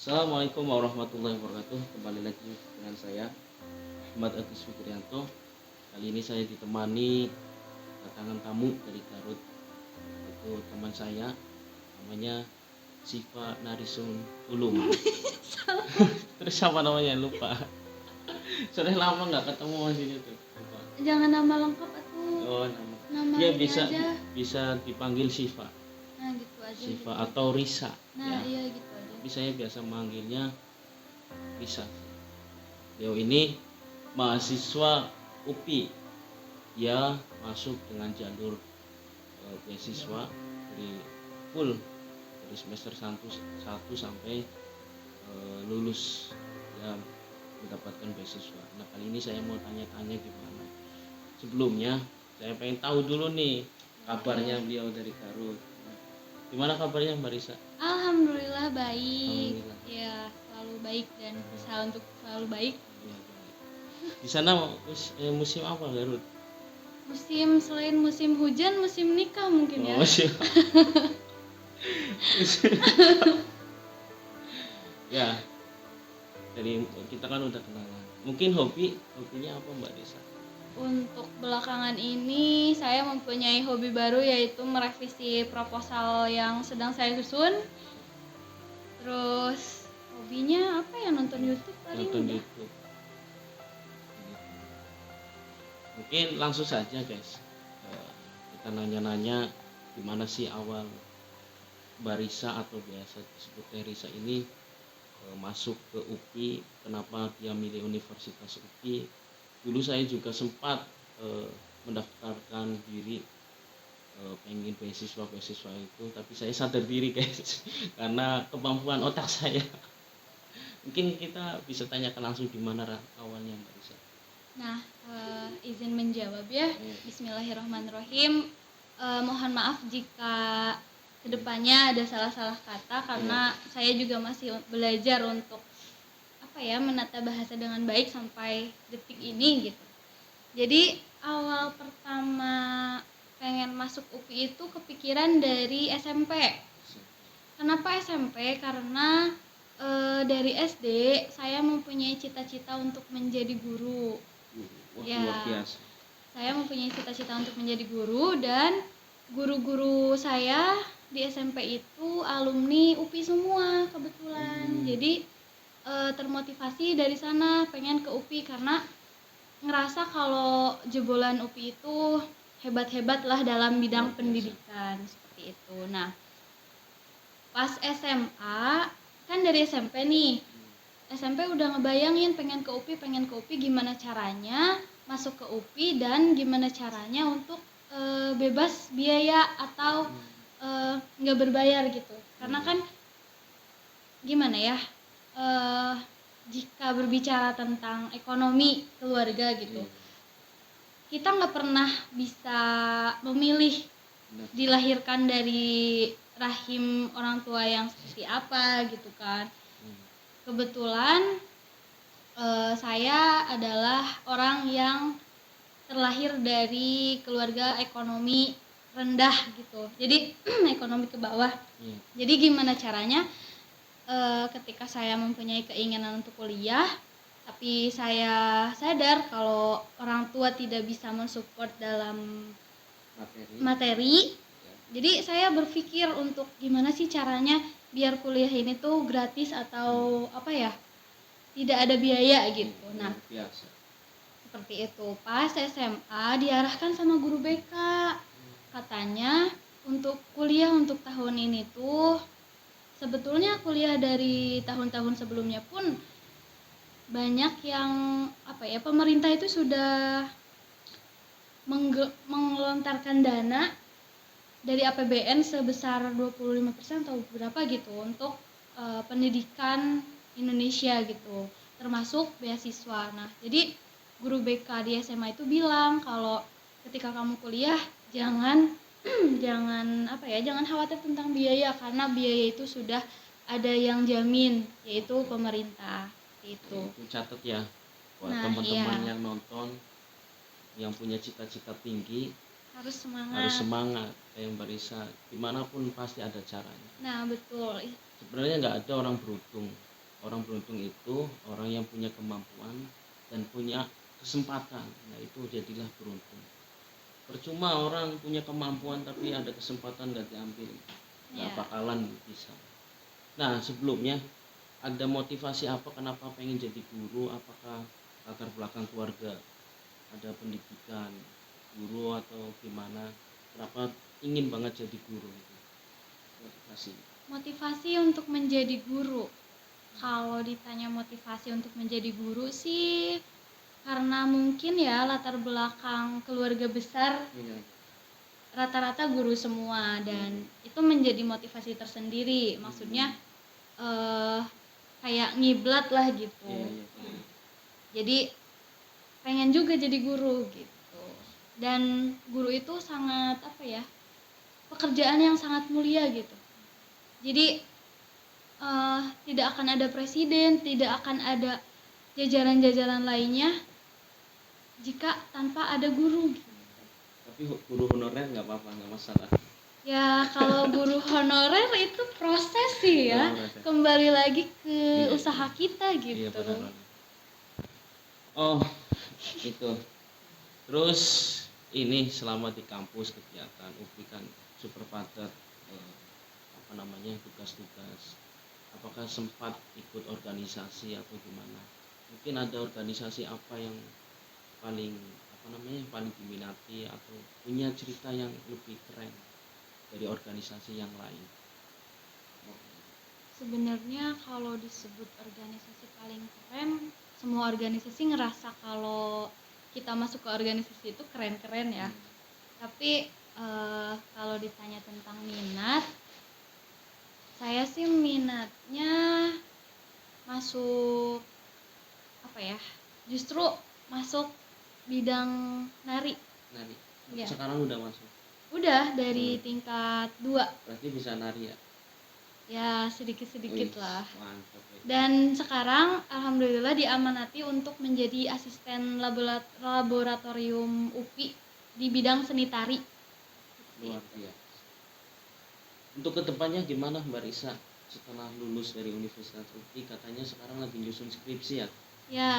Assalamualaikum warahmatullahi wabarakatuh. Kembali lagi dengan saya Ahmad Agus Fikrianto. Kali ini saya ditemani kedatangan tamu dari Garut. Itu teman saya, namanya Siva Narisun Tulung. Terus siapa namanya? Lupa. Sudah lama nggak ketemu masih itu. Lupa. Jangan nama lengkap atau Oh, nama. nama Ya ini bisa aja. bisa dipanggil Siva. Nah gitu aja. Siva gitu. atau Risa. Nah ya. iya gitu aja. Tapi saya biasa manggilnya Risa. Beliau ini mahasiswa UPI. Dia masuk dengan jalur beasiswa dari full dari semester 1 sampai lulus, dia mendapatkan beasiswa. Nah, kali ini saya mau tanya-tanya gimana. Sebelumnya saya pengen tahu dulu nih kabarnya beliau dari Garut. Gimana kabarnya Mbak Risa? Alhamdulillah baik. Alhamdulillah. Ya selalu baik dan berusaha untuk selalu baik. Ya, baik. Di sana musim apa Garut? Musim selain musim hujan, musim nikah mungkin ya. Oh, musim. Ya, dari kita kan udah kenalan. Mungkin hobinya apa Mbak Risa? Untuk belakangan ini saya mempunyai hobi baru, yaitu merevisi proposal yang sedang saya susun. Terus hobinya apa ya, nonton YouTube paling. Nonton YouTube. Mungkin langsung saja guys, kita nanya-nanya gimana sih awal Mbak Risa atau biasa disebut Risa ini masuk ke UPI, kenapa dia milih Universitas UPI. Dulu saya juga sempat mendaftarkan diri pengen beasiswa itu, tapi saya sadar diri guys karena kemampuan otak saya. Mungkin kita bisa tanyakan langsung gimana awalnya Mbak Risa. Nah, izin menjawab ya. Bismillahirrahmanirrahim. Mohon maaf jika kedepannya ada salah-salah kata, karena saya juga masih belajar untuk menata bahasa dengan baik sampai detik ini gitu. Jadi awal pertama pengen masuk UPI itu kepikiran dari SMP. Kenapa SMP? Karena dari SD saya mempunyai cita-cita untuk menjadi guru. Wah, Ya, luar biasa. saya mempunyai cita-cita untuk menjadi guru, dan guru-guru saya di SMP itu alumni UPI semua kebetulan. Jadi termotivasi dari sana pengen ke UPI karena ngerasa kalau jebolan UPI itu hebat-hebat lah dalam bidang pendidikan seperti itu. Nah, pas SMA kan dari SMP nih. SMP udah ngebayangin pengen ke UPI, gimana caranya masuk ke UPI dan gimana caranya untuk bebas biaya atau nggak berbayar gitu. Karena kan gimana ya, jika berbicara tentang ekonomi keluarga gitu, kita nggak pernah bisa memilih dilahirkan dari rahim orang tua yang seperti apa gitu kan. Kebetulan saya adalah orang yang terlahir dari keluarga ekonomi rendah gitu, jadi ekonomi ke bawah. Jadi gimana caranya ketika saya mempunyai keinginan untuk kuliah, tapi saya sadar kalau orang tua tidak bisa mensupport dalam materi. Jadi saya berpikir untuk gimana sih caranya biar kuliah ini tuh gratis atau tidak ada biaya gitu. Nah, seperti itu. Pas SMA diarahkan sama guru BK, katanya untuk kuliah untuk tahun ini tuh, sebetulnya kuliah dari tahun-tahun sebelumnya pun banyak yang pemerintah itu sudah mengelontarkan dana dari APBN sebesar 25% atau berapa gitu untuk pendidikan Indonesia gitu, termasuk beasiswa. Nah, jadi guru BK di SMA itu bilang kalau ketika kamu kuliah jangan jangan khawatir tentang biaya, karena biaya itu sudah ada yang jamin, yaitu pemerintah. Itu Catat ya buat teman-teman yang nonton, yang punya cita-cita tinggi, harus semangat kayak Mbak Risa. Dimanapun pasti ada caranya. Nah betul. Sebenarnya nggak ada orang beruntung Orang beruntung itu orang yang punya kemampuan dan punya kesempatan. Nah itu jadilah beruntung. Percuma orang punya kemampuan tapi ada kesempatan gak diambil, nggak Ya. bakalan bisa. Nah sebelumnya ada motivasi apa kenapa pengen jadi guru? Apakah latar belakang keluarga, ada pendidikan guru atau gimana? Kenapa ingin banget jadi guru itu? Motivasi. Motivasi untuk menjadi guru. Kalau ditanya motivasi untuk menjadi guru sih karena mungkin ya latar belakang keluarga besar Iya. rata-rata guru semua dan itu menjadi motivasi tersendiri. Maksudnya kayak ngiblat lah gitu. Iya. Jadi pengen juga jadi guru gitu. Dan guru itu sangat apa ya? Pekerjaan yang sangat mulia gitu. Jadi tidak akan ada presiden, tidak akan ada jajaran-jajaran lainnya jika tanpa ada guru. Tapi guru honorer nggak apa-apa, nggak masalah. Ya kalau guru honorer itu proses sih ya, kembali lagi ke Iya, usaha kita gitu. Iya benar. Oh itu. Terus ini selama di kampus kegiatan UPI kan super padat, apa namanya tugas-tugas. Apakah sempat ikut organisasi atau gimana? Mungkin ada organisasi apa yang paling apa namanya paling diminati atau punya cerita yang lebih keren dari organisasi yang lain? Sebenarnya kalau disebut organisasi paling keren, semua organisasi ngerasa kalau kita masuk ke organisasi itu keren-keren ya. Tapi kalau ditanya tentang minat, saya sih minatnya masuk apa ya? Justru masuk bidang nari. Nari. Ya. Sekarang udah masuk. Udah dari tingkat 2. Berarti bisa nari ya? Ya sedikit-sedikit lah. Mantap. Dan sekarang alhamdulillah diamanati untuk menjadi asisten laboratorium UPI di bidang seni tari. Luar biasa. Untuk kedepannya gimana Mbak Risa setelah lulus dari Universitas UPI? Katanya sekarang lagi nyusun skripsi ya? Ya.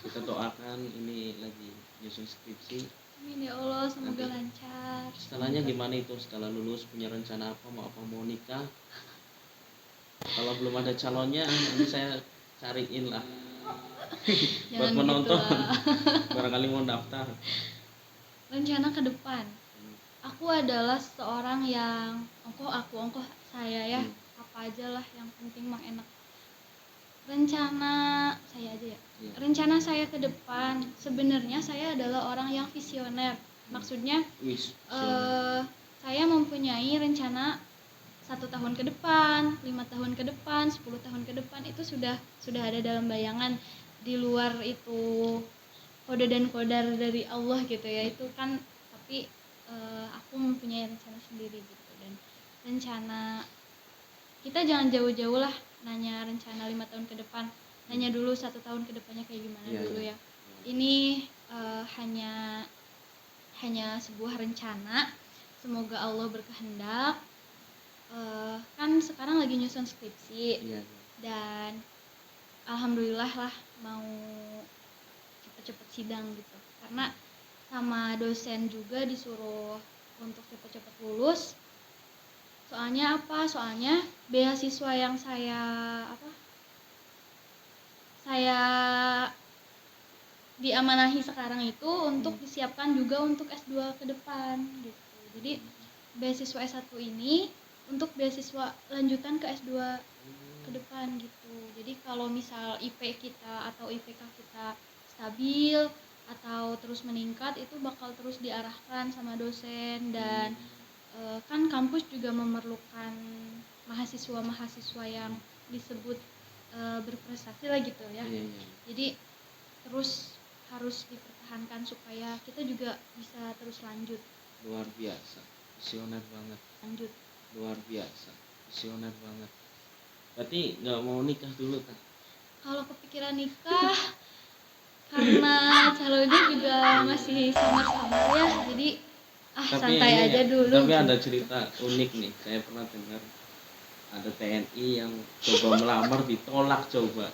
Kita doakan ini lagi nyusun skripsi. Amin ya Allah, semoga lancar. Setelahnya gimana itu? Setelah lulus punya rencana apa? Mau nikah? Kalau belum ada calonnya nanti saya cariin lah. Buat menonton. Barangkali mau daftar. Rencana ke depan. Aku adalah seorang yang ongkoh saya ya. Apa aja lah yang penting mah enak. Rencana saya aja ya. Rencana saya ke depan sebenarnya saya adalah orang yang visioner. Maksudnya saya mempunyai rencana 1 tahun ke depan, 5 tahun ke depan, 10 tahun ke depan itu sudah ada dalam bayangan. Di luar itu kode dan kodar dari Allah gitu ya, itu kan, tapi aku mempunyai rencana sendiri gitu. Dan rencana kita jangan jauh-jauh lah nanya rencana 5 tahun ke depan, nanya dulu 1 tahun ke depannya kayak gimana dulu ya. Ini hanya sebuah rencana, semoga Allah berkehendak. Kan sekarang lagi nyusun skripsi dan alhamdulillah lah mau cepet-cepet sidang gitu, karena sama dosen juga disuruh untuk cepet-cepet lulus. Soalnya beasiswa yang saya diamanahi sekarang itu untuk disiapkan juga untuk S2 ke depan gitu. Jadi beasiswa S1 ini untuk beasiswa lanjutan ke S2 ke depan gitu. Jadi kalau misal IP kita atau IPK kita stabil atau terus meningkat, itu bakal terus diarahkan sama dosen. Dan kan kampus juga memerlukan mahasiswa yang disebut berprestasi lah gitu ya. Jadi terus harus dipertahankan supaya kita juga bisa terus lanjut. Luar biasa, visioner banget. Lanjut. Luar biasa, visioner banget. Berarti nggak mau nikah dulu kan? Kalau kepikiran nikah karena calonnya juga masih samar-samar ya, jadi santai aja dulu. Tapi ada cerita unik nih, saya pernah dengar ada TNI yang coba melamar ditolak coba.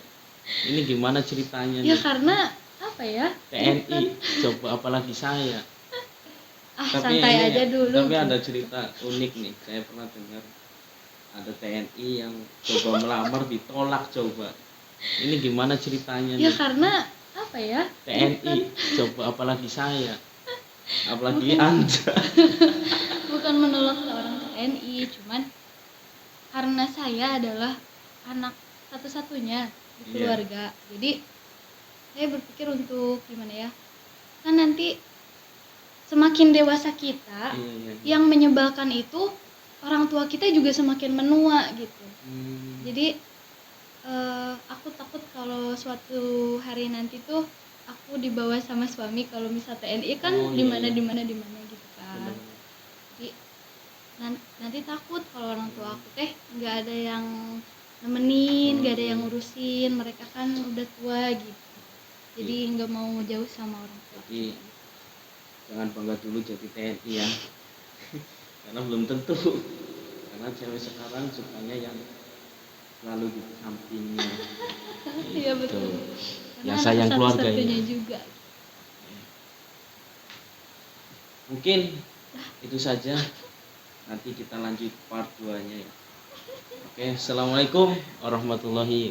Ini gimana ceritanya Ya nih? karena apa ya? TNI coba apalagi saya. Santai aja dulu. Tapi ada gitu. cerita unik nih. Saya pernah dengar ada TNI yang coba melamar ditolak coba. Ini gimana ceritanya Ya nih? karena apa ya? TNI coba apalagi saya. Apalagi Anda. Bukan menolak seorang TNI, cuman karena saya adalah anak satu-satunya di Iya. keluarga. Jadi saya berpikir untuk gimana ya? Kan nanti semakin dewasa kita, Iya. yang menyebalkan itu orang tua kita juga semakin menua gitu. Jadi aku takut kalau suatu hari nanti tuh aku dibawa sama suami, kalau misal TNI kan Oh, di mana iya. gitu kan. Jadi nanti takut kalau orang tua aku nggak ada yang nemenin, nggak ada yang ngurusin, mereka kan udah tua gitu. Jadi nggak mau jauh sama orang tua. Jadi jangan bangga dulu jadi TNI ya. Karena belum tentu. Karena cewek sekarang sukanya yang selalu di sampingnya. Iya betul. Yang sayang keluarga satunya ya. juga. Mungkin itu saja. Nanti kita lanjut part 2-nya ya. Oke, assalamualaikum warahmatullahi wabarakatuh.